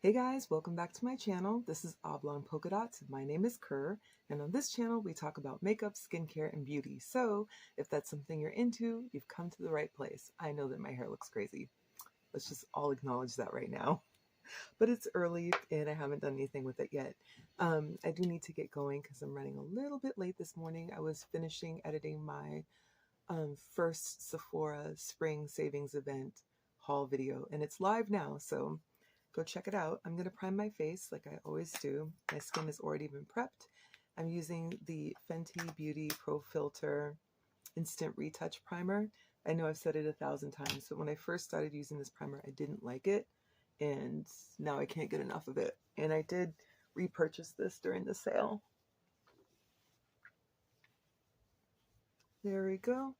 Hey guys, welcome back to my channel. This is Oblong Polka Dots. My name is Kerr, and on this channel we talk about makeup, skincare, and beauty. So if that's something you're into, you've come to the right place. I know that my hair looks crazy. Let's just all acknowledge that right now. But it's early and I haven't done anything with it yet. I do need to get going because I'm running a little bit late this morning. I was finishing editing my first Sephora spring savings event haul video, and it's live now, so go check it out. I'm going to prime my face like I always do. My skin has already been prepped. I'm using the Fenty Beauty Pro Filter Instant Retouch Primer. I know I've said it 1,000 times, but when I first started using this primer, I didn't like it, and now I can't get enough of it. And I did repurchase this during the sale. There we go.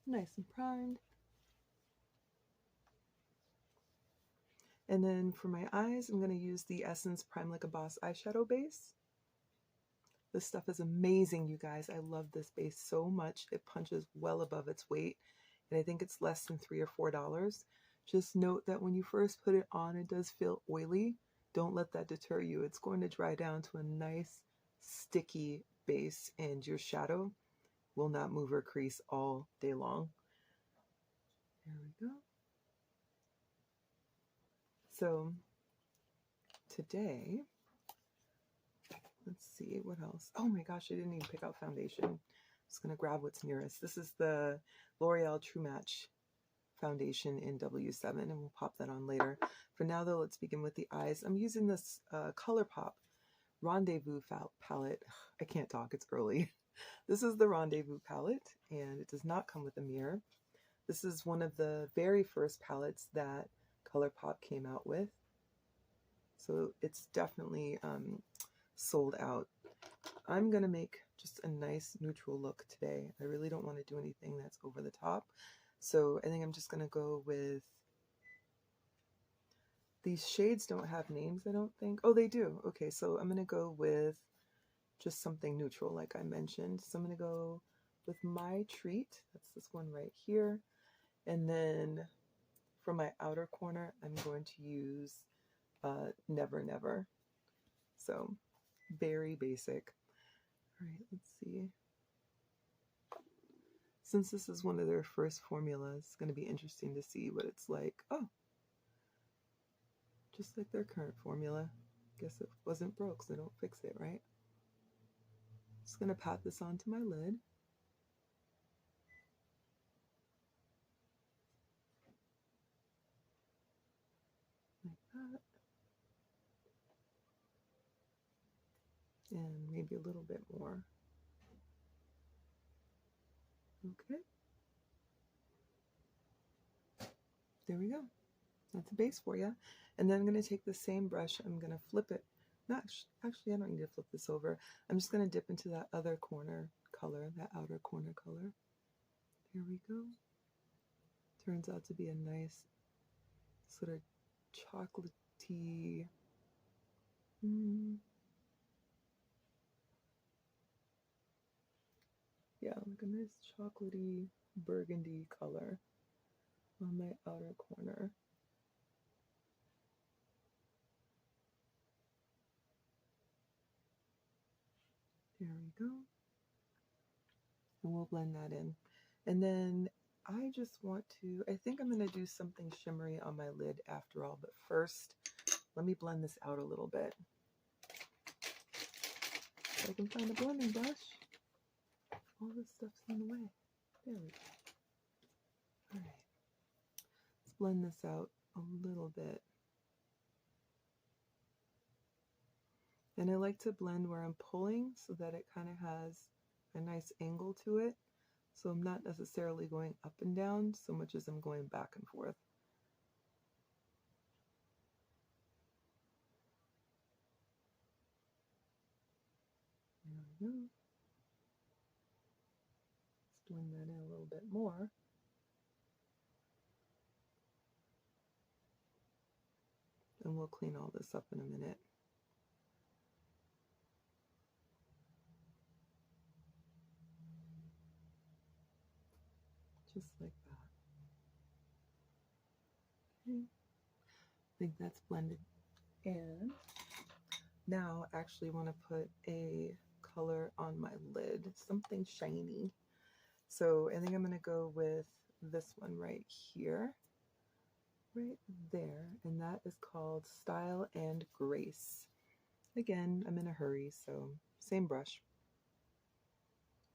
Nice and primed. And then for my eyes, I'm going to use the Essence Prime Like a Boss eyeshadow base. This stuff is amazing, you guys. I love this base so much. It punches well above its weight, and I think it's less than $3 or $4. Just note that when you first put it on, it does feel oily. Don't let that deter you. It's going to dry down to a nice, sticky base, and your shadow will not move or crease all day long. There we go. So today, let's see what else. Oh my gosh, I didn't even pick out foundation. I'm just going to grab what's nearest. This is the L'Oreal True Match foundation in W7, and we'll pop that on later. For now, though, let's begin with the eyes. I'm using this ColourPop Rendezvous palette. I can't talk, it's early. This is the Rendezvous palette, and it does not come with a mirror. This is one of the very first palettes that ColourPop came out with. So it's definitely sold out. I'm going to make just a nice neutral look today. I really don't want to do anything that's over the top. So I think I'm just going to go with, these shades don't have names, I don't think. Oh, they do. Okay, so I'm going to go with just something neutral like I mentioned. So I'm going to go with My Treat. That's this one right here. And then for my outer corner, I'm going to use Never Never. So very basic. All right, let's see. Since this is one of their first formulas, it's going to be interesting to see what it's like. Oh, just like their current formula. Guess it wasn't broke, so don't fix it, right? Just going to pat this onto my lid. Like that. And maybe a little bit more. Okay. There we go. That's a base for you. And then I'm going to take the same brush. I'm going to flip it. Not actually, I don't need to flip this over. I'm just going to dip into that other corner color, that outer corner color. There we go. Turns out to be a nice sort of chocolatey. Yeah, like a nice chocolatey burgundy color on my outer corner. There we go. And we'll blend that in. And then I just want to, I think I'm going to do something shimmery on my lid after all. But first, let me blend this out a little bit. If I can find a blending brush. All this stuff's in the way. There we go. All right. Let's blend this out a little bit. And I like to blend where I'm pulling so that it kind of has a nice angle to it. So I'm not necessarily going up and down so much as I'm going back and forth. There we go. Let's blend that in a little bit more. And we'll clean all this up in a minute. Just like that. Okay, I think that's blended. And now I actually want to put a color on my lid, something shiny. So I think I'm going to go with this one right here, right there, and that is called Style and Grace. Again, I'm in a hurry, so same brush.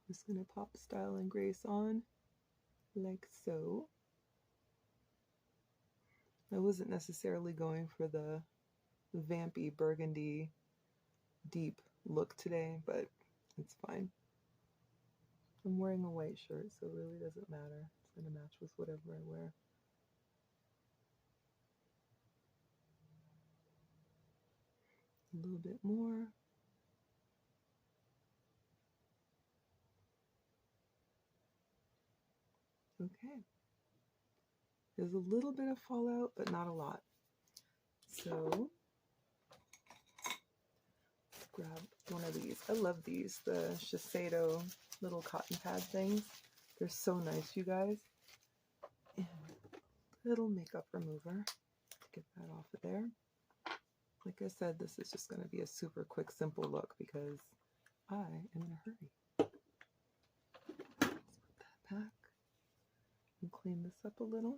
Just going to pop Style and Grace on like so. I wasn't necessarily going for the vampy burgundy deep look today, but it's fine. I'm wearing a white shirt, so it really doesn't matter. It's going to match with whatever I wear. A little bit more. Okay. There's a little bit of fallout, but not a lot. So let's grab one of these. I love these, the Shiseido little cotton pad things. They're so nice, you guys. And a little makeup remover to get that off of there. Like I said, this is just going to be a super quick, simple look because I am in a hurry. Let's put that back and clean this up a little.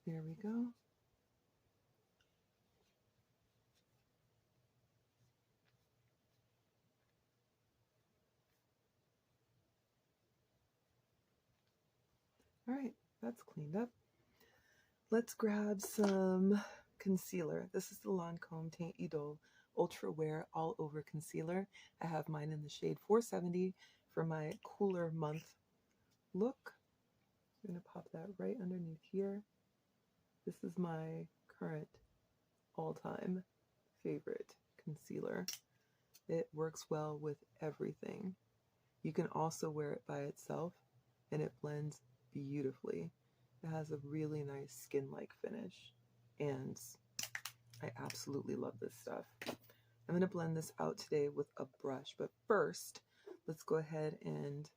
There we go. All right, that's cleaned up. Let's grab some concealer. This is the Lancome Teint Idole Ultra Wear All Over Concealer. I have mine in the shade 470 for my cooler month look. I'm going to pop that right underneath here. This is my current all-time favorite concealer. It works well with everything. You can also wear it by itself and it blends beautifully. It has a really nice skin-like finish and I absolutely love this stuff. I'm going to blend this out today with a brush, but first let's go ahead and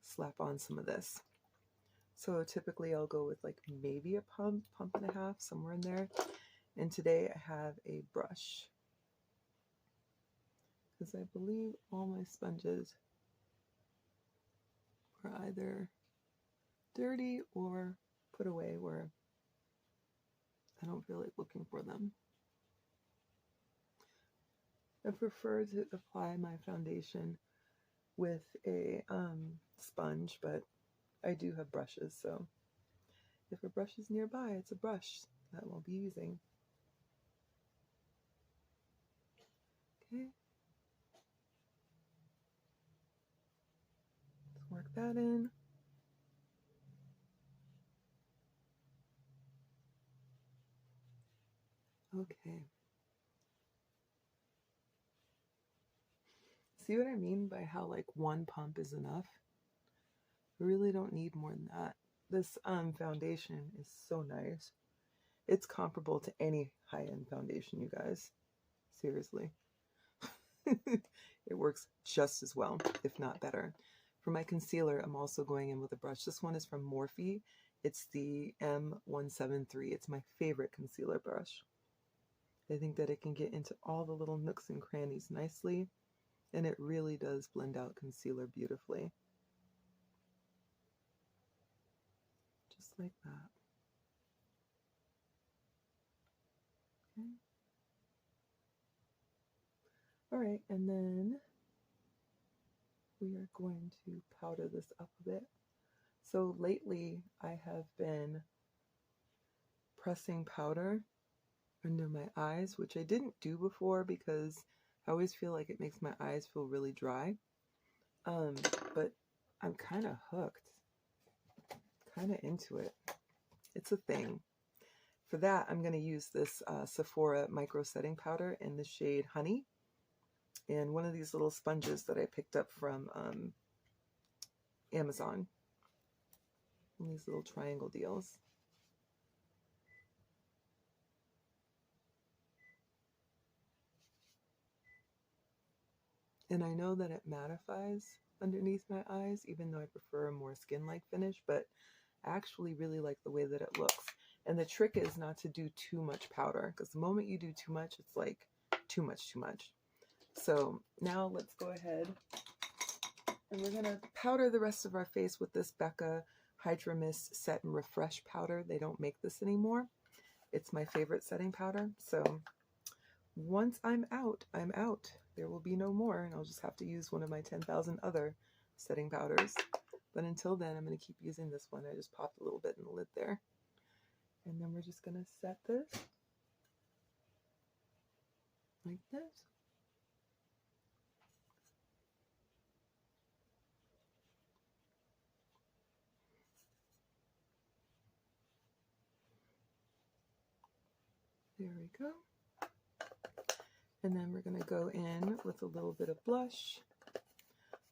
slap on some of this. So typically I'll go with like maybe a pump and a half, somewhere in there. And today I have a brush because I believe all my sponges are either dirty or put away where I don't feel like looking for them. I prefer to apply my foundation with a sponge, but I do have brushes, so if a brush is nearby, it's a brush that we'll be using. Okay. Let's work that in. Okay. See what I mean by how like one pump is enough? I really don't need more than that. This foundation is so nice. It's comparable to any high-end foundation, you guys. Seriously. It works just as well, if not better. For my concealer, I'm also going in with a brush. This one is from Morphe. It's the M173. It's my favorite concealer brush. I think that it can get into all the little nooks and crannies nicely, and it really does blend out concealer beautifully. Just like that. Okay. All right, and then we are going to powder this up a bit. So lately I have been pressing powder under my eyes, which I didn't do before because I always feel like it makes my eyes feel really dry. But I'm kind of hooked, kind of into it. It's a thing. For that, I'm going to use this Sephora micro setting powder in the shade Honey and one of these little sponges that I picked up from Amazon. And these little triangle deals. And I know that it mattifies underneath my eyes, even though I prefer a more skin-like finish, but I actually really like the way that it looks. And the trick is not to do too much powder, because the moment you do too much, it's like too much. So now let's go ahead and we're gonna powder the rest of our face with this Becca Hydra Mist Set and Refresh powder. They don't make this anymore. It's my favorite setting powder. So once I'm out, I'm out. There will be no more, and I'll just have to use one of my 10,000 other setting powders. But until then, I'm going to keep using this one. I just popped a little bit in the lid there. And then we're just going to set this like this. There we go. And then we're going to go in with a little bit of blush.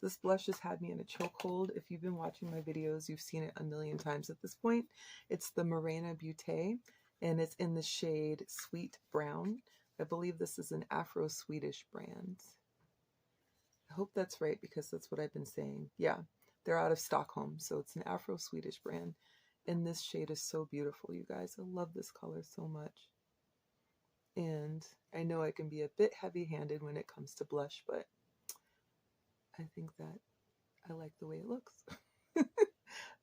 This blush has had me in a chokehold. If you've been watching my videos, you've seen it a million times at this point. It's the Morena Beauté, and it's in the shade Sweet Brown. I believe this is an Afro-Swedish brand. I hope that's right, because that's what I've been saying. Yeah, they're out of Stockholm, so it's an Afro-Swedish brand. And this shade is so beautiful, you guys. I love this color so much. And I know I can be a bit heavy-handed when it comes to blush, but I think that I like the way it looks.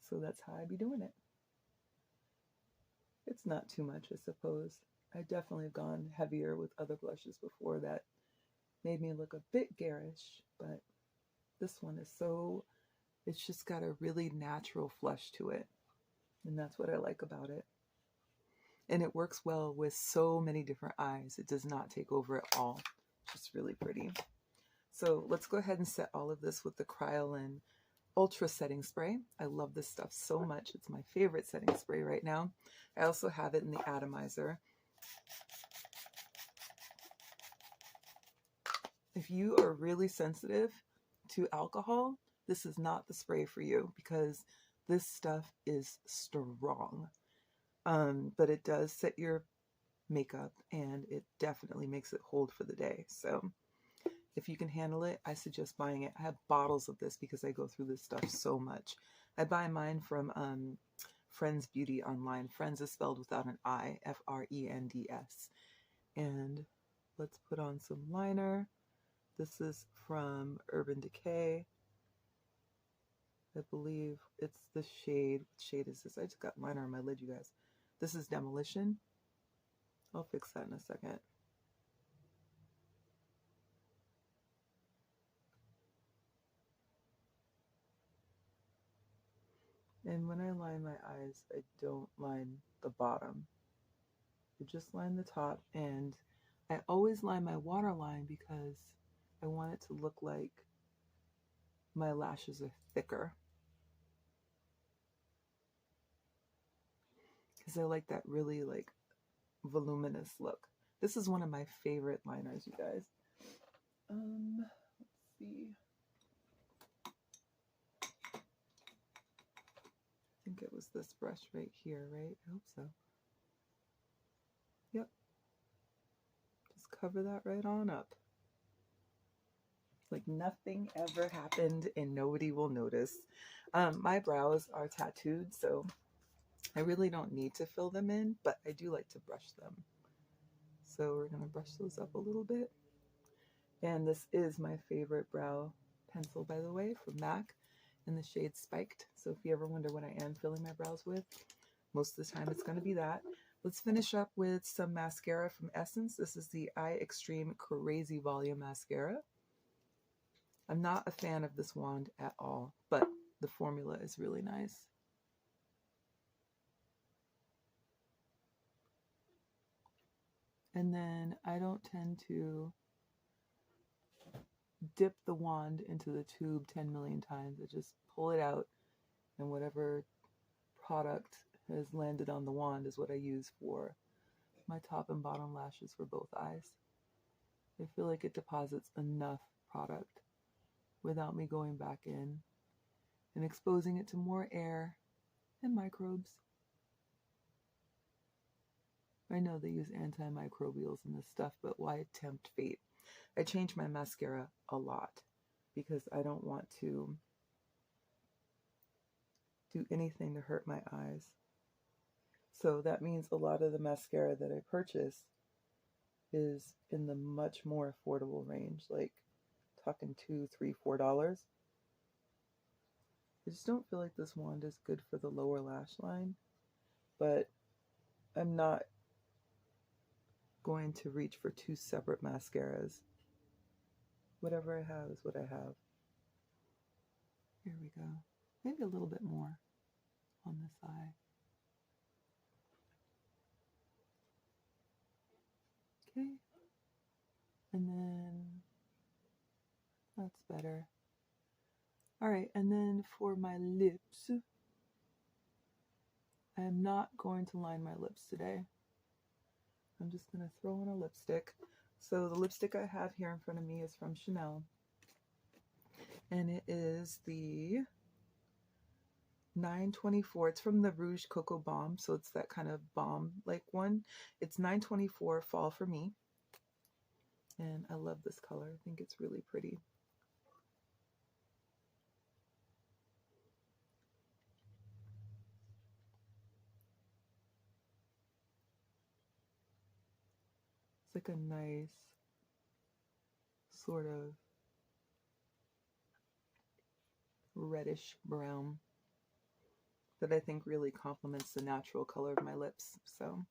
So that's how I be doing it. It's not too much, I suppose. I definitely have gone heavier with other blushes before that made me look a bit garish, but this one is so, it's just got a really natural flush to it. And that's what I like about it. And it works well with so many different eyes. It does not take over at all. Just really pretty. So let's go ahead and set all of this with the Kryolan Ultra Setting Spray. I love this stuff so much. It's my favorite setting spray right now. I also have it in the atomizer. If you are really sensitive to alcohol, this is not the spray for you, because this stuff is strong. But it does set your makeup, and it definitely makes it hold for the day. So if you can handle it, I suggest buying it. I have bottles of this because I go through this stuff so much. I buy mine from Friends Beauty online. Friends is spelled without an I, F-R-E-N-D-S. And let's put on some liner. This is from Urban Decay. I believe it's the shade. What shade is this? I just got liner on my lid, you guys. This is Demolition. I'll fix that in a second. And when I line my eyes, I don't line the bottom. I just line the top, and I always line my waterline because I want it to look like my lashes are thicker. Because I like that really like voluminous look. This is one of my favorite liners, you guys. Let's see. I think it was this brush right here, right? I hope so. Yep. Just cover that right on up. Like nothing ever happened and nobody will notice. My brows are tattooed, so I really don't need to fill them in, but I do like to brush them. So we're going to brush those up a little bit. And this is my favorite brow pencil, by the way, from MAC in the shade Spiked. So if you ever wonder what I am filling my brows with, most of the time it's going to be that. Let's finish up with some mascara from Essence. This is the Eye Extreme Crazy Volume Mascara. I'm not a fan of this wand at all, but the formula is really nice. And then I don't tend to dip the wand into the tube 10 million times. I just pull it out, and whatever product has landed on the wand is what I use for my top and bottom lashes for both eyes. I feel like it deposits enough product without me going back in and exposing it to more air and microbes. I know they use antimicrobials in this stuff, but why tempt fate? I change my mascara a lot because I don't want to do anything to hurt my eyes. So that means a lot of the mascara that I purchase is in the much more affordable range, like talking $2, $3, $4. I just don't feel like this wand is good for the lower lash line, but I'm not going to reach for two separate mascaras. Whatever I have is what I have. Here we go. Maybe a little bit more on this eye. Okay. And then that's better. All right, and then for my lips, I am not going to line my lips today. I'm just going to throw on a lipstick. So the lipstick I have here in front of me is from Chanel. And it is the 924. It's from the Rouge Coco Balm, so it's that kind of balm-like one. It's 924 Fall for Me. And I love this color. I think it's really pretty. It's like a nice sort of reddish brown that I think really complements the natural color of my lips. So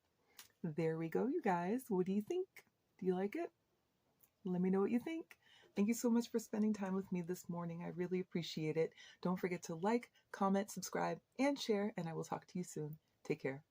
there we go, you guys. What do you think? Do you like it? Let me know what you think. Thank you so much for spending time with me this morning. I really appreciate it. Don't forget to like, comment, subscribe, and share, and I will talk to you soon. Take care.